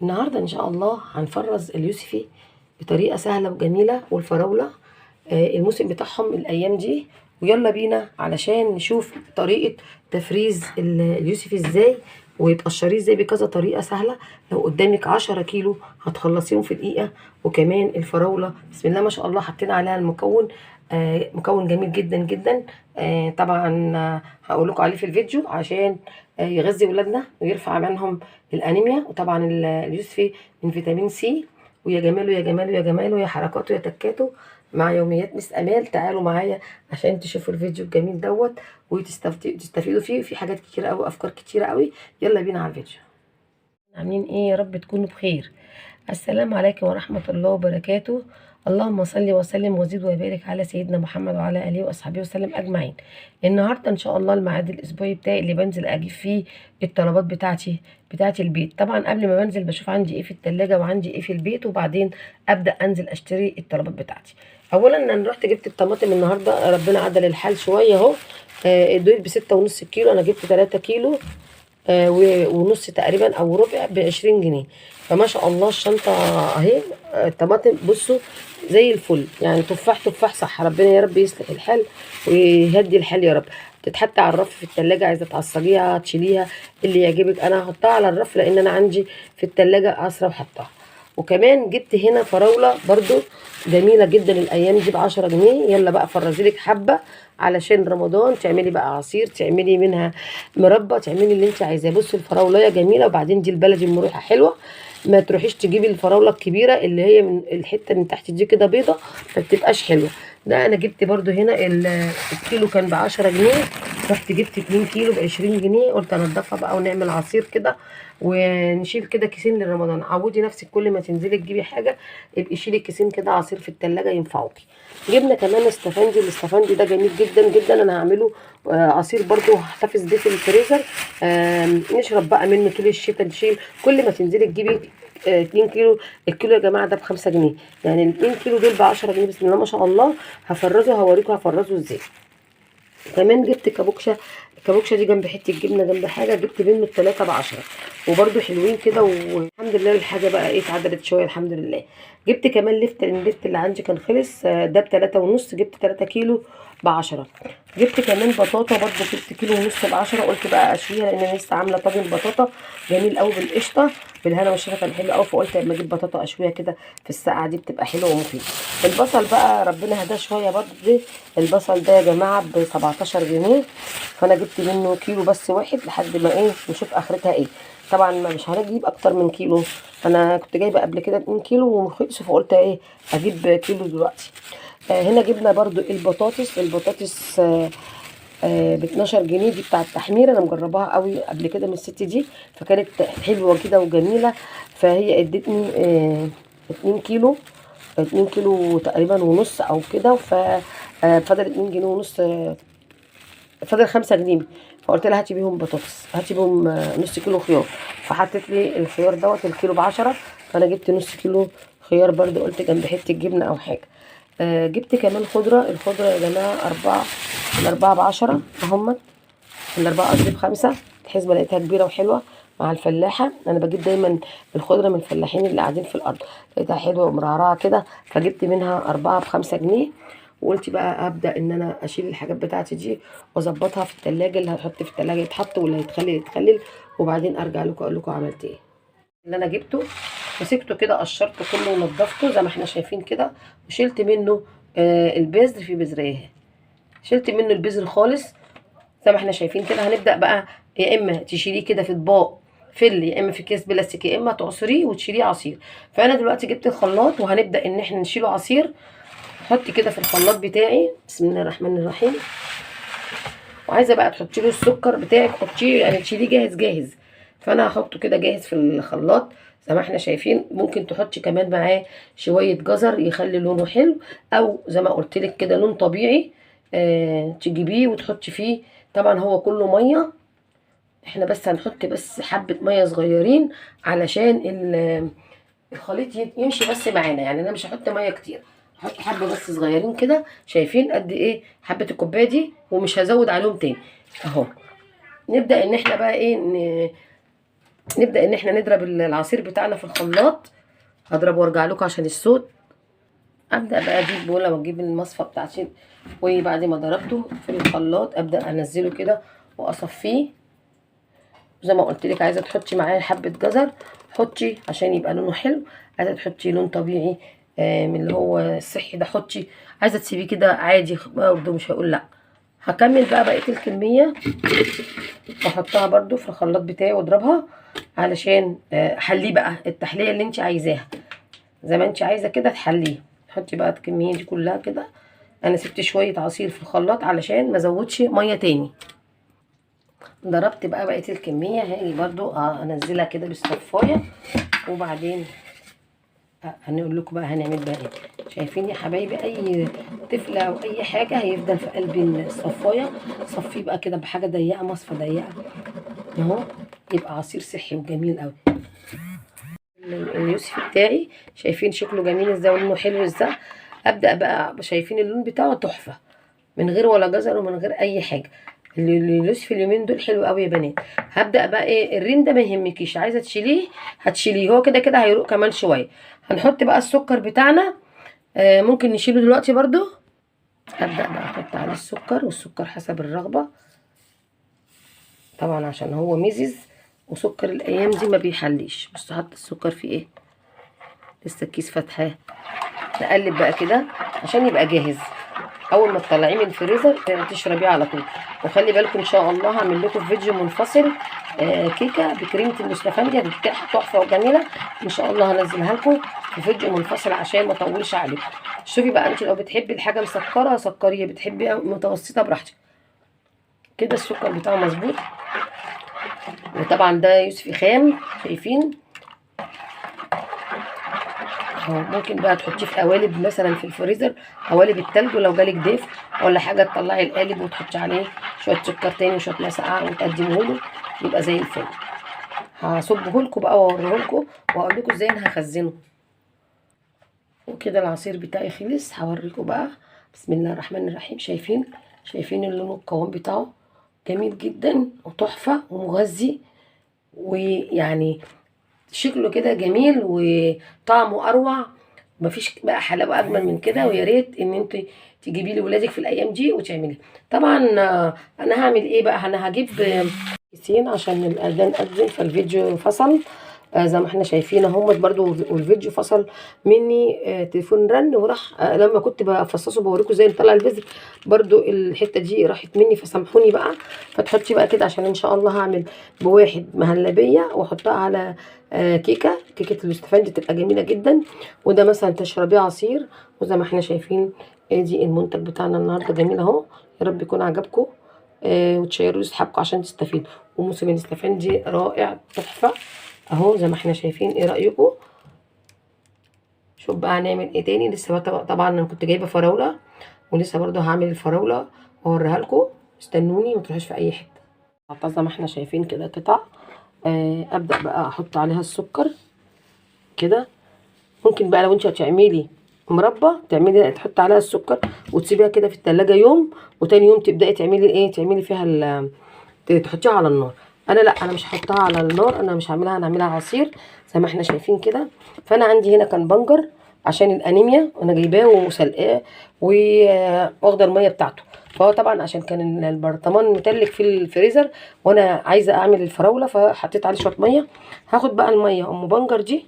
النهارده ان شاء الله هنفرز اليوسفي بطريقه سهله وجميله، والفراوله الموسم بتاعهم الايام دي. ويلا بينا علشان نشوف طريقه تفريز اليوسفي ازاي، وتقشريه ازاي بكذا طريقه سهله. لو قدامك 10 كيلو هتخلصيهم في دقيقه. وكمان الفراوله بسم الله ما شاء الله حطينا عليها المكون، مكون جميل جدا جدا. طبعا هقول لكم عليه في الفيديو عشان يغذي ولادنا ويرفع منهم الانيميا. وطبعا اليوسفي من فيتامين سي. ويا جماله يا جماله يا جماله يا حركاته يا تكاته مع يوميات مس امال. تعالوا معايا عشان تشوفوا الفيديو الجميل دوت وتستفيدوا فيه في حاجات كتيره قوي، افكار كتيره قوي. يلا بينا على الفيديو. عاملين ايه؟ يا رب تكونوا بخير. السلام عليكم ورحمة الله وبركاته. اللهم صل وسلم وزد وبارك على سيدنا محمد وعلى اله واصحابه وسلم اجمعين. النهارده ان شاء الله الميعاد الاسبوعي بتاعي اللي بنزل اجيب فيه الطلبات بتاعتي البيت. طبعا قبل ما بنزل بشوف عندي ايه في التلاجة وعندي ايه في البيت، وبعدين ابدا انزل اشتري الطلبات بتاعتي. اولا انا رحت جبت الطماطم النهارده، ربنا عدل الحال شويه اهو. الدول ب6.5 كيلو، انا جبت 3 كيلو ونص تقريبا او ربع ب20 جنيه. فما شاء الله الشنطه اهي. الطماطم بصوا زي الفل، يعني تفاح تفاح صح. ربنا يا رب يصلح الحال ويهدي الحال يا رب. تتحط على الرف في التلاجة، عايزه تعصجيها تشيليها اللي يعجبك. انا هحطها على الرف لان انا عندي في التلاجة عصره وحطها. وكمان جبت هنا فراوله برضو جميله جدا الايام دي ب10 جنيه. يلا بقى فرزيلك حبه علشان رمضان، تعملي بقى عصير، تعملي منها مربى، تعملي اللي انت عايزاه. بصي الفراولايه جميله، وبعدين دي البلدي المريحه حلوه. ما تروحيش تجيبي الفراوله الكبيره اللي هي من الحته من تحت دي كده بيضه، ما بتبقاش حلوه. ده انا جبت برضو هنا الكيلو كان ب10 جنيه، رحت جبت 2 كيلو ب20 جنيه. قلت انضفها بقى ونعمل عصير كده ونشيل كده كيسين لرمضان. عودي نفسك كل ما تنزلي تجيبي حاجه ابقي شيلي كيسين كده عصير في التلاجة ينفعوكي. جبنا كمان استفندي، الاستفندي ده جميل جدا جدا. انا هعمله عصير برضو، هحتفظ بيه في الفريزر. نشرب بقى منه طول الشتاء. نشيل كل ما تنزلي تجيبي 2 كيلو. الكيلو يا جماعه ده ب5 جنيه، يعني ال 2 كيلو دول ب10 جنيه. بسم الله ما شاء الله. هفرزه هوريكم هفرزه ازاي. كمان جبت كابوكشا. الكابوكشا دي جنب حته جبنه جنب حاجه، جبت منه التلاته ب10. وبرده حلوين كده، والحمد لله الحاجه بقى ايه اتعدلت شويه الحمد لله. جبت كمان لفت، لان اللفت اللي عندي كان خلص. ده ب3.5، جبت 3 كيلو ب10. جبت كمان بطاطا برده، جبت كيلو ونص ب10. قلت بقى اشويها لان انا لسه عامله طاجن بطاطا جميل قوي بالقشطه بالهنا والشفا، كان حلو قوي. فقلت اما اجيب بطاطا اشويها كده في الساعه دي بتبقى حلوه ومفيده. البصل بقى ربنا هداه شويه برده. البصل ده يا جماعه ب17 جنيه، فانا جبت منه كيلو بس واحد لحد ما ايه نشوف اخرتها ايه. طبعا ما مش هنجيب اكتر من كيلو، انا كنت جايبه قبل كده 2 كيلو وخلصوا، فقلت ايه اجيب كيلو دلوقتي. هنا جبنا برضو البطاطس ب 12 جنيه. دي بتاعه التحمير، انا مجرباها قوي قبل كده من الست دي، فكانت حلوه كده وجميله. فهي ادتني 2 كيلو، 2 كيلو تقريبا ونص او كده. فضل 2 جنيه ونص، فضل 5 جنيه. فقلت لها هاتي بيهم بطاطس، هاتي بيهم نص كيلو خيار. فحطيت لي الخيار دوت الكيلو ب10، فانا جبت نص كيلو خيار برضو، قلت جنب حته جبنه او حاجه. جبت كمان خضره. الخضره يا جماعه الاربعه ب10 اهمت. الاربعه قصدي ب5. الحسبه لقيتها كبيره وحلوه مع الفلاحه. انا بجيب دايما الخضره من الفلاحين اللي قاعدين في الارض، لقيتها حلوه ومرعرعه كده، فجبت منها 4 ب5 جنيه. وقلت بقى ابدا ان انا اشيل الحاجات بتاعتي دي واظبطها في التلاجة. اللي هتحط في التلاجة يتحط واللي هيتخلل يتخلل، وبعدين ارجع لكم اقول لكم عملت ايه. اللي انا جبته مسكته كده قشرته كله ونضفته زي ما احنا شايفين كده، وشلت منه البذر في بذريه. شلت منه البذر خالص زي ما احنا شايفين كده. هنبدا بقى يا اما تشيليه كده في اطباق فل، يا اما في كيس بلاستيك، يا اما تعصريه وتشيليه عصير. فانا دلوقتي جبت الخلاط وهنبدا ان احنا نشيله عصير. حطي كده في الخلاط بتاعي بسم الله الرحمن الرحيم. وعايزه بقى تحطي له السكر بتاعك، حطيه يعني تشيليه جاهز جاهز. فانا هحطه كده جاهز في الخلاط زي ما احنا شايفين. ممكن تحطي كمان معاه شويه جزر يخلي لونه حلو، او زي ما قلت لك كده لون طبيعي تجيبيه وتحطي فيه. طبعا هو كله ميه، احنا بس هنحط بس حبه ميه صغيرين علشان الخليط يمشي بس معانا. يعني انا مش هحط ميه كتير، هحط حبه بس صغيرين كده. شايفين قد ايه حبه الكوبايه دي، ومش هزود عليهم تاني اهو. نبدا ان احنا بقى ايه نبدا ان احنا نضرب العصير بتاعنا في الخلاط. هضربه وارجع لكم عشان الصوت. ابدا بقى اجيب بوله واجيب المصفى بتاعتي، وبعد ما ضربته في الخلاط ابدا انزله كده واصفيه. زي ما قلت لك، عايزه تحطي معاه حبه جزر حطي عشان يبقى لونه حلو، عايزه تحطي لون طبيعي من اللي هو الصحي ده حطي، عايزه تسيبيه كده عادي برده مش هقول لا. هكمل بقى بقيه الكميه واحطها برده في الخلاط بتاعي واضربها علشان احليه بقى التحليه اللي انت عايزاها، زي ما انت عايزه كده تحليه. تحطي بقى الكميه دي كلها كده. انا سبت شويه عصير في الخلاط علشان ما ازودش ميه تاني. ضربت بقى بقيه الكميه، هاجي برضو انزلها كده بالصفايه، وبعدين هنقول لكم بقى هنعمل بقى ايه. شايفين يا حبايبي، اي طفله او اي حاجه هيفضل في قلب الصفايه. صفيه بقى كده بحاجه ضيقه، مصفى ضيقه اهو، يبقى عصير صحي وجميل قوي. اليوسف بتاعي شايفين شكله جميل ازاي ولونه حلو ازاي. ابدا بقى، شايفين اللون بتاعه تحفه من غير ولا جزر ومن غير اي حاجه. اليوسف اليومين دول حلو قوي يا بنات. هبدا بقى ايه، الرين ده ما يهمكيش، عايزه تشيليه هتشيليه، هو كده كده هيروق كمان شويه. هنحط بقى السكر بتاعنا، ممكن نشيله دلوقتي برضو. هبدا بقى احط عليه السكر، والسكر حسب الرغبه طبعا عشان هو ميزز، وسكر الايام دي ما بيحليش. بس حط السكر فيه ايه، لسه الكيس فاتحاه. نقلب بقى كده عشان يبقى جاهز، اول ما تطلعيه من الفريزر تشربيه على طول. وخلي بالكم ان شاء الله هعمل لكم فيديو منفصل كيكه بكريمه المستفندي، هتبقى تحفه وجميله ان شاء الله. هنزلها لكم في فيديو منفصل عشان ما اطولش عليكم. شوفي بقى، انت لو بتحبي الحاجه مسكره سكريه، بتحبي متوسطه براحتك. كده السكر بتاعه مظبوط. وطبعا ده يوسفي خام شايفين اهو. ممكن بقى تحطيه في قوالب مثلا في الفريزر، قوالب التلج، ولو جالك ضيف ولا حاجه تطلعي القالب وتحطي عليه شويه سكر تاني وشويه ميه ساقعه وتقدميه له، يبقى زي الفل. هصبه لكم بقى واوريه لكم واقول لكم ازاي انا هخزنه. وكده العصير بتاعي خلص، هوريكم بقى. بسم الله الرحمن الرحيم. شايفين اللون والقوام بتاعه جميل جدا وتحفه ومغذي، ويعني شكله كده جميل وطعمه اروع. مفيش بقى حلاوه اجمل من كده. ويا ريت ان انت تجيبي لي ولادك في الايام دي وتعملي. طبعا انا هعمل ايه بقى، انا هجيب كيسين عشان الاذان اذن فالفيديو فصل. زي ما احنا شايفين اهوت برضو، والفيديو فصل مني. تليفون رن وراح. لما كنت بفصصه بوريكم ازاي نطلع البذر، برضو الحته دي راحت مني فسامحوني بقى. فتحطي بقى كده عشان ان شاء الله هعمل بواحد مهلبيه واحطها على كيكه الاستفندي تبقى جميله جدا. وده مثلا تشربيه عصير. وزي ما احنا شايفين ادي المنتج بتاعنا النهارده جميل اهو. يا رب يكون عجبكم وتشيروا لاصحابكم عشان تستفيدوا. وموسم الاستفندي رائع تحفه اهو زي ما احنا شايفين. ايه رايكم؟ شوف بقى هنعمل ايه تاني. لسه طبعا انا كنت جايبه فراوله، ولسه برضو هعمل الفراوله واوريها لكم. استنوني ما تروحوش في اي حته. حطها زي ما احنا شايفين كده قطع. ابدا بقى احط عليها السكر كده. ممكن بقى لو انت هتعملي مربى تحطي عليها السكر وتسيبيها كده في التلاجة يوم، وتاني يوم تبداي تعملي فيها تحطيها على النار. انا لا، انا مش هحطها على النار، انا مش هعملها، انا هعملها عصير زي ما احنا شايفين كده. فانا عندي هنا كان بنجر عشان الانيميا، انا جايباه وسلقاه واخده الميه بتاعته. فهو طبعا عشان كان البرطمان متلج في الفريزر وانا عايزه اعمل الفراوله فحطيت عليه شويه ميه. هاخد بقى الميه بنجر دي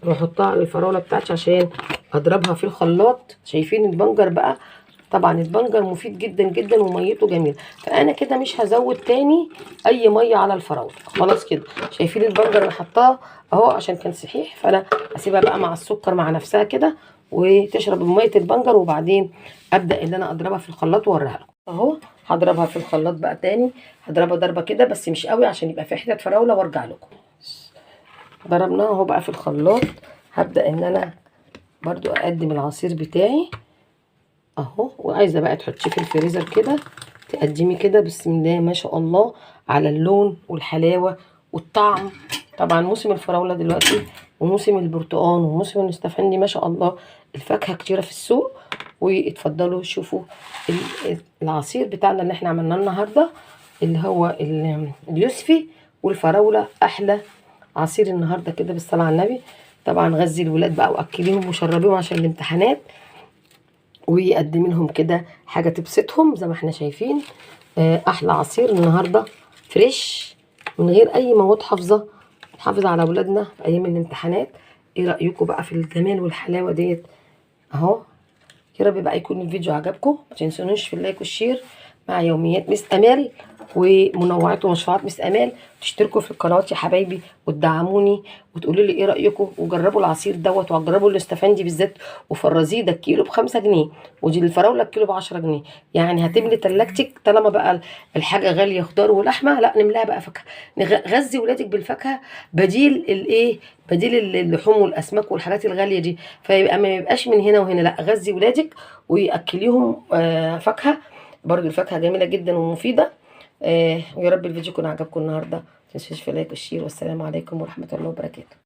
واحطها على الفراوله بتاعتي عشان اضربها في الخلاط. شايفين البنجر بقى، طبعا البنجر مفيد جدا جدا وميته جميله. فانا كده مش هزود تاني اي ميه على الفراوله خلاص كده. شايفين البنجر انا حطاه اهو عشان كان صحيح، فانا اسيبها بقى مع السكر مع نفسها كده وتشرب ميه البنجر، وبعدين ابدا ان انا اضربها في الخلاط واوريها لكم اهو. هضربها في الخلاط بقى تاني، هضربها ضربه كده بس مش قوي عشان يبقى في حتت فراوله وارجع لكم. ضربناها اهو بقى في الخلاط. هبدا ان انا برضو اقدم العصير بتاعي اهو. وعايزه بقى تحطيه في الفريزر كده، تقدمي كده بسم الله ما شاء الله على اللون والحلاوه والطعم. طبعا موسم الفراوله دلوقتي وموسم البرتقال وموسم الاستفندي ما شاء الله، الفاكهه كتيره في السوق. واتفضلوا شوفوا العصير بتاعنا اللي احنا عملناه النهارده اللي هو اليوسفي والفراوله احلى عصير النهارده كده بالصلاه على النبي. طبعا غذي الولاد بقى واكليهم وشربيهم عشان الامتحانات، وقدمي لهم كده حاجه تبسطهم زي ما احنا شايفين. احلى عصير النهارده فريش من غير اي مواد حافظه، نحافظ على اولادنا في ايام الامتحانات. ايه رايكم بقى في الجمال والحلاوه ديت اهو؟ يا رب بقى يكون الفيديو عجبكم، ما تنسونوش في اللايك والشير مع يوميات مس امال ومنوعات ومشروعات مس امال. تشتركوا في القنوات يا حبايبي وتدعموني وتقولوا لي ايه رايكم، وجربوا العصير دوت، وجربوا الاستفندي بالذات. وفرزيه ده الكيلو ب5 جنيه، ودي الفراوله الكيلو ب10 جنيه. يعني هتملي تلاجتك طالما بقى الحاجه غاليه خضار ولحمه، لا نملاها بقى فاكهه. غذي ولادك بالفاكهه، بديل الايه، بديل اللحوم والاسماك والحاجات الغاليه دي. فيبقى ما يبقاش من هنا وهنا، لا غذي ولادك ويأكليهم فاكهه. برضو الفاكهه جميله جدا ومفيده. ويا رب الفيديو يكون عجبكم النهارده. متنسوش في اللايك والشير، والسلام عليكم ورحمه الله وبركاته.